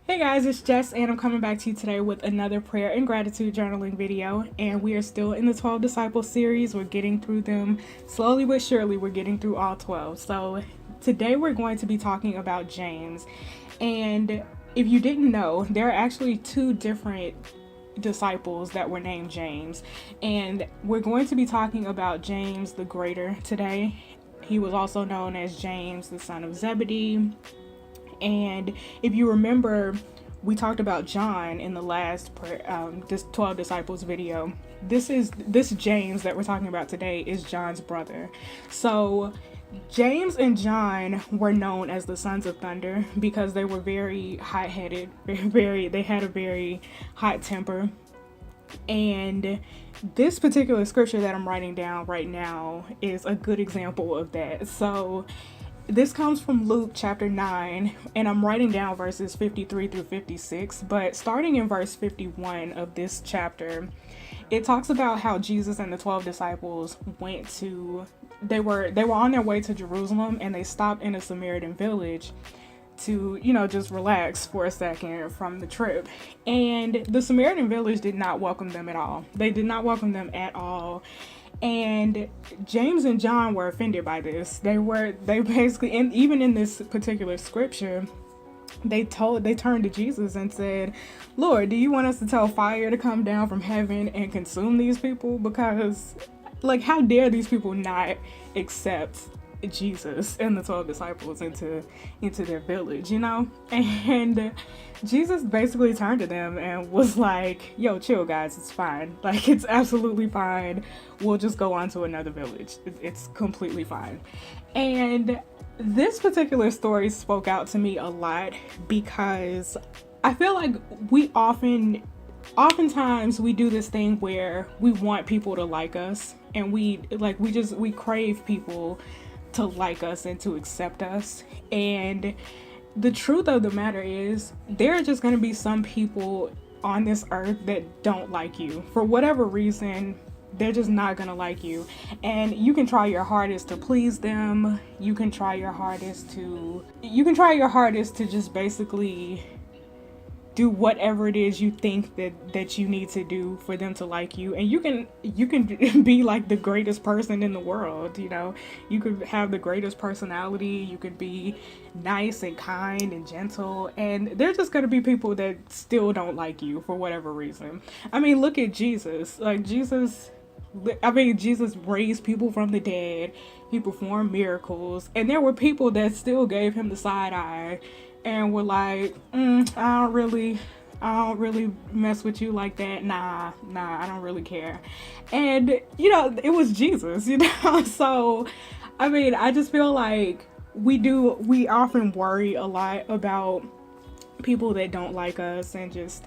Hey guys, it's Jess and I'm coming back to you today with another prayer and gratitude journaling video, and we are still in the 12 Disciples series. We're getting through them slowly but surely. We're getting through all 12. So today we're going to be talking about James, and if you didn't know, there are actually two different disciples that were named James, and we're going to be talking about James the Greater today. He was also known as James the son of Zebedee. And if you remember, we talked about John in the last this 12 disciples video. This James that we're talking about today is John's brother. So James and John were known as the sons of thunder because they were very hot-headed, they had a very hot temper. And this particular scripture that I'm writing down right now is a good example of that. So this comes from Luke chapter 9, and I'm writing down verses 53 through 56, but starting in verse 51 of this chapter, it talks about how Jesus and the 12 disciples they were on their way to Jerusalem, and they stopped in a Samaritan village to, just relax for a second from the trip. And the Samaritan village did not welcome them at all. They did not welcome them at all. And James and John were offended by this. They basically, and even in this particular scripture, they turned to Jesus and said, "Lord, do you want us to tell fire to come down from heaven and consume these people? Because, how dare these people not accept Jesus and the 12 disciples into their village, And Jesus basically turned to them and was like, "Yo, chill guys, it's fine. It's absolutely fine. We'll just go on to another village. It's completely fine." And this particular story spoke out to me a lot because I feel like oftentimes we do this thing where we want people to like us, and we crave people to like us and to accept us. And the truth of the matter is, there are just going to be some people on this earth that don't like you for whatever reason. They're just not going to like you, and you can try your hardest to please them. You can try your hardest to just basically do whatever it is you think that you need to do for them to like you. And you can be like the greatest person in the world. You could have the greatest personality, you could be nice and kind and gentle, and there's just going to be people that still don't like you for whatever reason. I mean, look at Jesus. Jesus raised people from the dead. He performed miracles, and there were people that still gave him the side eye and were like, I don't really mess with you like that. Nah, I don't really care. And, it was Jesus, So, I just feel like we often worry a lot about people that don't like us, and just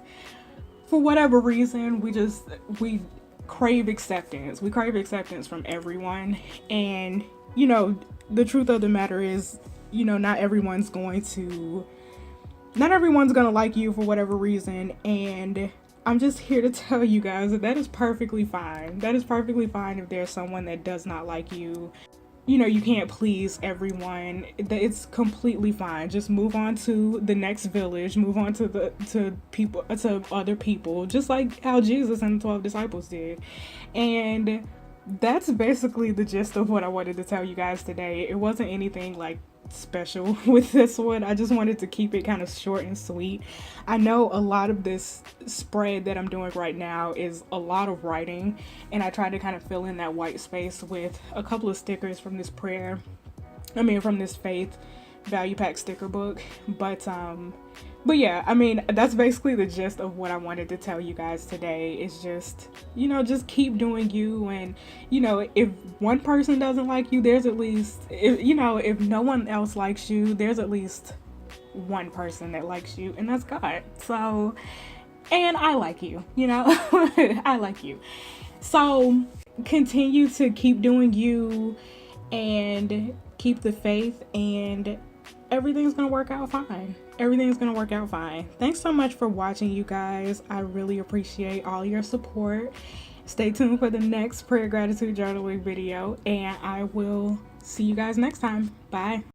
for whatever reason, we crave acceptance. We crave acceptance from everyone. And, the truth of the matter is, not everyone's going to like you for whatever reason. And I'm just here to tell you guys that is perfectly fine. That is perfectly fine if there's someone that does not like you. You can't please everyone. It's completely fine. Just move on to the next village. Move on to other people, just like how Jesus and the 12 disciples did. And that's basically the gist of what I wanted to tell you guys today. It wasn't anything special with this one. I just wanted to keep it kind of short and sweet. I know a lot of this spread that I'm doing right now is a lot of writing, and I tried to kind of fill in that white space with a couple of stickers from this from this faith value pack sticker book. But yeah, that's basically the gist of what I wanted to tell you guys today. Is just, just keep doing you. And, if one person doesn't like you, there's at least, if no one else likes you, there's at least one person that likes you, and that's God. So, and I like you, I like you. So continue to keep doing you and keep the faith, and everything's gonna work out fine. Everything's gonna work out fine. Thanks so much for watching, you guys. I really appreciate all your support. Stay tuned for the next prayer gratitude journaling video, and I will see you guys next time. Bye.